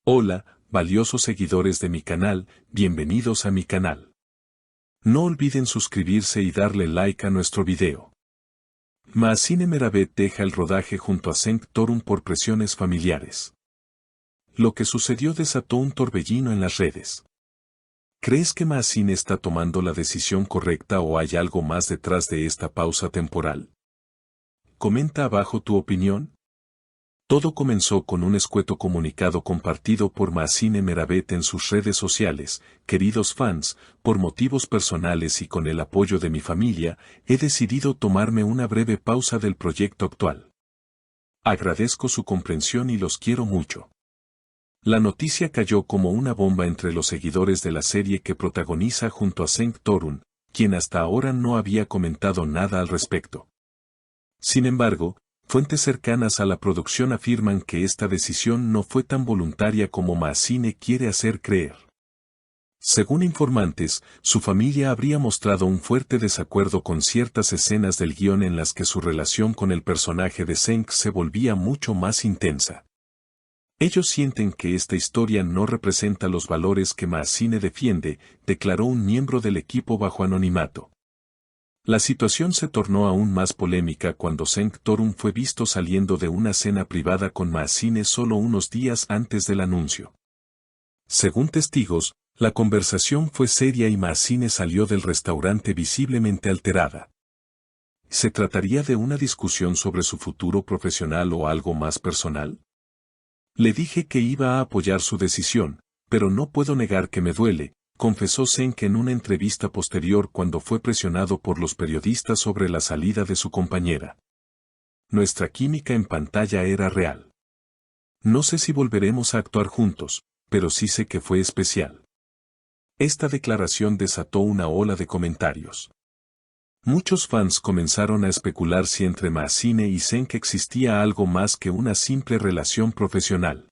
Hola, valiosos seguidores de mi canal, bienvenidos a mi canal. No olviden suscribirse y darle like a nuestro video. Maazine Meravet deja el rodaje junto a Cenk Torun por presiones familiares. Lo que sucedió desató un torbellino en las redes. ¿Crees que Maazine está tomando la decisión correcta o hay algo más detrás de esta pausa temporal? Comenta abajo tu opinión. Todo comenzó con un escueto comunicado compartido por Maazine Meravet en sus redes sociales. Queridos fans, por motivos personales y con el apoyo de mi familia, he decidido tomarme una breve pausa del proyecto actual. Agradezco su comprensión y los quiero mucho. La noticia cayó como una bomba entre los seguidores de la serie que protagoniza junto a Cenk Torun, quien hasta ahora no había comentado nada al respecto. Sin embargo, fuentes cercanas a la producción afirman que esta decisión no fue tan voluntaria como Maazine quiere hacer creer. Según informantes, su familia habría mostrado un fuerte desacuerdo con ciertas escenas del guión en las que su relación con el personaje de Cenk se volvía mucho más intensa. Ellos sienten que esta historia no representa los valores que Maazine defiende, declaró un miembro del equipo bajo anonimato. La situación se tornó aún más polémica cuando Cenk Torun fue visto saliendo de una cena privada con Maazine solo unos días antes del anuncio. Según testigos, la conversación fue seria y Maazine salió del restaurante visiblemente alterada. ¿Se trataría de una discusión sobre su futuro profesional o algo más personal? Le dije que iba a apoyar su decisión, pero no puedo negar que me duele, confesó Cenk en una entrevista posterior cuando fue presionado por los periodistas sobre la salida de su compañera. Nuestra química en pantalla era real. No sé si volveremos a actuar juntos, pero sí sé que fue especial. Esta declaración desató una ola de comentarios. Muchos fans comenzaron a especular si entre Maazine y Cenk existía algo más que una simple relación profesional.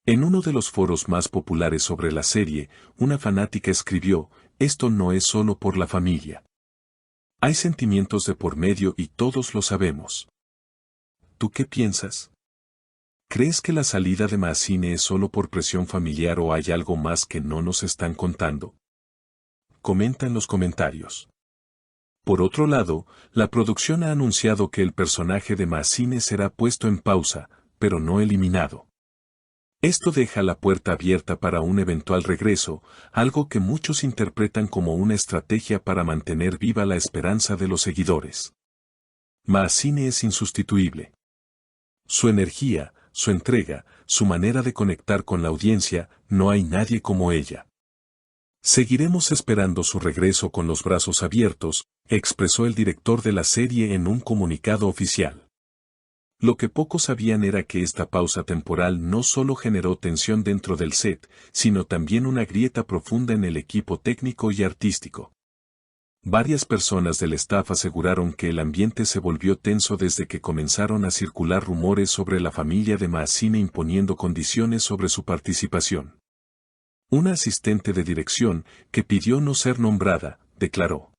En uno de los foros más populares sobre la serie, una fanática escribió: «Esto no es solo por la familia. Hay sentimientos de por medio y todos lo sabemos». ¿Tú qué piensas? ¿Crees que la salida de Maazine es solo por presión familiar o hay algo más que no nos están contando? Comenta en los comentarios. Por otro lado, la producción ha anunciado que el personaje de Maazine será puesto en pausa, pero no eliminado. Esto deja la puerta abierta para un eventual regreso, algo que muchos interpretan como una estrategia para mantener viva la esperanza de los seguidores. Maazine es insustituible. Su energía, su entrega, su manera de conectar con la audiencia, no hay nadie como ella. Seguiremos esperando su regreso con los brazos abiertos, expresó el director de la serie en un comunicado oficial. Lo que pocos sabían era que esta pausa temporal no solo generó tensión dentro del set, sino también una grieta profunda en el equipo técnico y artístico. Varias personas del staff aseguraron que el ambiente se volvió tenso desde que comenzaron a circular rumores sobre la familia de Maazine imponiendo condiciones sobre su participación. Una asistente de dirección, que pidió no ser nombrada, declaró: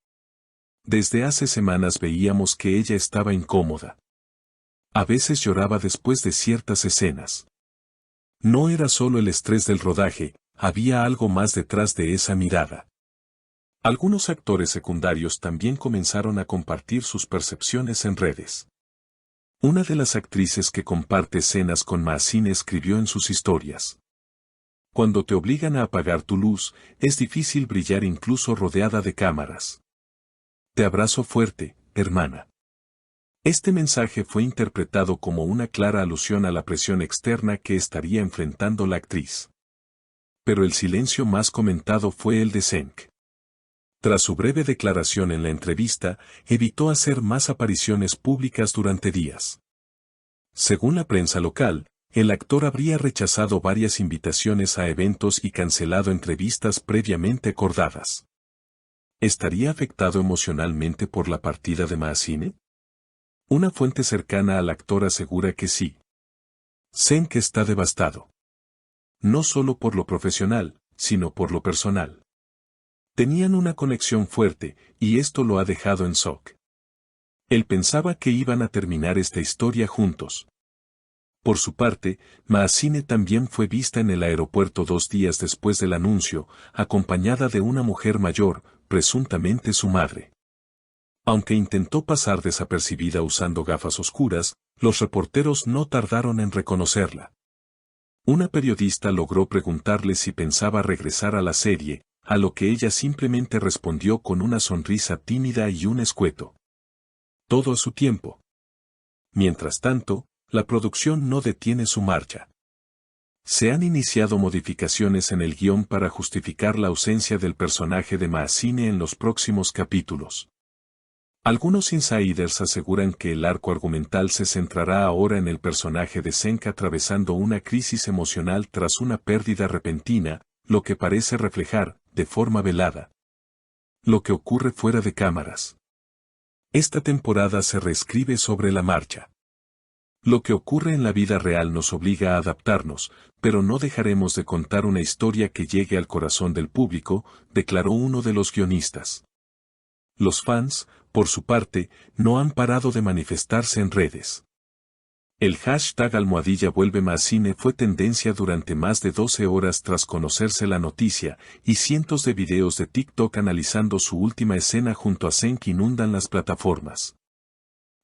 «Desde hace semanas veíamos que ella estaba incómoda. A veces lloraba después de ciertas escenas. No era solo el estrés del rodaje, había algo más detrás de esa mirada». Algunos actores secundarios también comenzaron a compartir sus percepciones en redes. Una de las actrices que comparte escenas con Maazine escribió en sus historias: «Cuando te obligan a apagar tu luz, es difícil brillar incluso rodeada de cámaras. Te abrazo fuerte, hermana». Este mensaje fue interpretado como una clara alusión a la presión externa que estaría enfrentando la actriz. Pero el silencio más comentado fue el de Cenk. Tras su breve declaración en la entrevista, evitó hacer más apariciones públicas durante días. Según la prensa local, el actor habría rechazado varias invitaciones a eventos y cancelado entrevistas previamente acordadas. ¿Estaría afectado emocionalmente por la partida de Maazine? Una fuente cercana al actor asegura que sí. Cenk está devastado. No solo por lo profesional, sino por lo personal. Tenían una conexión fuerte, y esto lo ha dejado en shock. Él pensaba que iban a terminar esta historia juntos. Por su parte, Maazine también fue vista en el aeropuerto 2 días después del anuncio, acompañada de una mujer mayor, presuntamente su madre. Aunque intentó pasar desapercibida usando gafas oscuras, los reporteros no tardaron en reconocerla. Una periodista logró preguntarle si pensaba regresar a la serie, a lo que ella simplemente respondió con una sonrisa tímida y un escueto. Todo a su tiempo. Mientras tanto, la producción no detiene su marcha. Se han iniciado modificaciones en el guión para justificar la ausencia del personaje de Maazine en los próximos capítulos. Algunos insiders aseguran que el arco argumental se centrará ahora en el personaje de Senk atravesando una crisis emocional tras una pérdida repentina, lo que parece reflejar, de forma velada, lo que ocurre fuera de cámaras. Esta temporada se reescribe sobre la marcha. Lo que ocurre en la vida real nos obliga a adaptarnos, pero no dejaremos de contar una historia que llegue al corazón del público, declaró uno de los guionistas. Los fans, por su parte, no han parado de manifestarse en redes. El hashtag #VuelveMaazine fue tendencia durante más de 12 horas tras conocerse la noticia, y cientos de videos de TikTok analizando su última escena junto a Senk inundan las plataformas.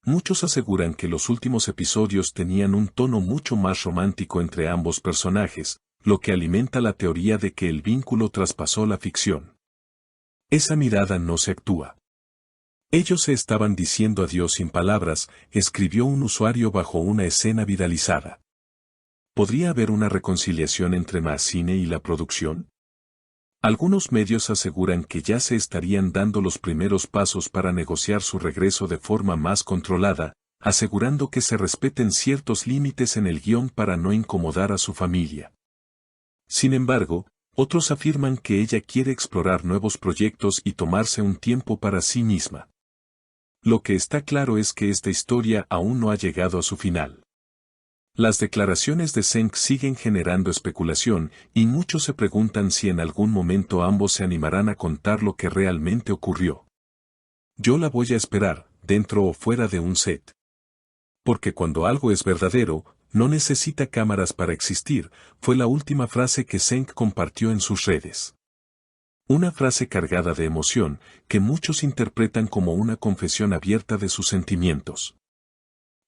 Muchos aseguran que los últimos episodios tenían un tono mucho más romántico entre ambos personajes, lo que alimenta la teoría de que el vínculo traspasó la ficción. Esa mirada no se actúa. Ellos se estaban diciendo adiós sin palabras, escribió un usuario bajo una escena viralizada. ¿Podría haber una reconciliación entre Maazine y la producción? Algunos medios aseguran que ya se estarían dando los primeros pasos para negociar su regreso de forma más controlada, asegurando que se respeten ciertos límites en el guión para no incomodar a su familia. Sin embargo, otros afirman que ella quiere explorar nuevos proyectos y tomarse un tiempo para sí misma. Lo que está claro es que esta historia aún no ha llegado a su final. Las declaraciones de Senk siguen generando especulación, y muchos se preguntan si en algún momento ambos se animarán a contar lo que realmente ocurrió. Yo la voy a esperar, dentro o fuera de un set. Porque cuando algo es verdadero, no necesita cámaras para existir, fue la última frase que Senk compartió en sus redes. Una frase cargada de emoción, que muchos interpretan como una confesión abierta de sus sentimientos.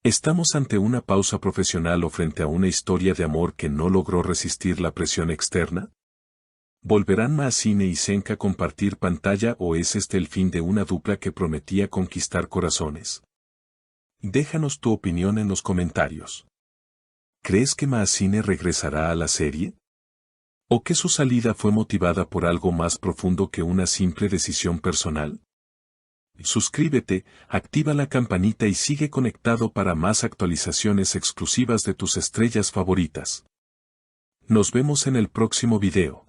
¿Estamos ante una pausa profesional o frente a una historia de amor que no logró resistir la presión externa? ¿Volverán Maazine y Senk a compartir pantalla o es este el fin de una dupla que prometía conquistar corazones? Déjanos tu opinión en los comentarios. ¿Crees que Maazine regresará a la serie? ¿O que su salida fue motivada por algo más profundo que una simple decisión personal? Suscríbete, activa la campanita y sigue conectado para más actualizaciones exclusivas de tus estrellas favoritas. Nos vemos en el próximo video.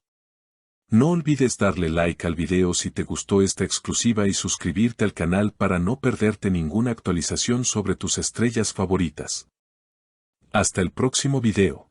No olvides darle like al video si te gustó esta exclusiva y suscribirte al canal para no perderte ninguna actualización sobre tus estrellas favoritas. Hasta el próximo video.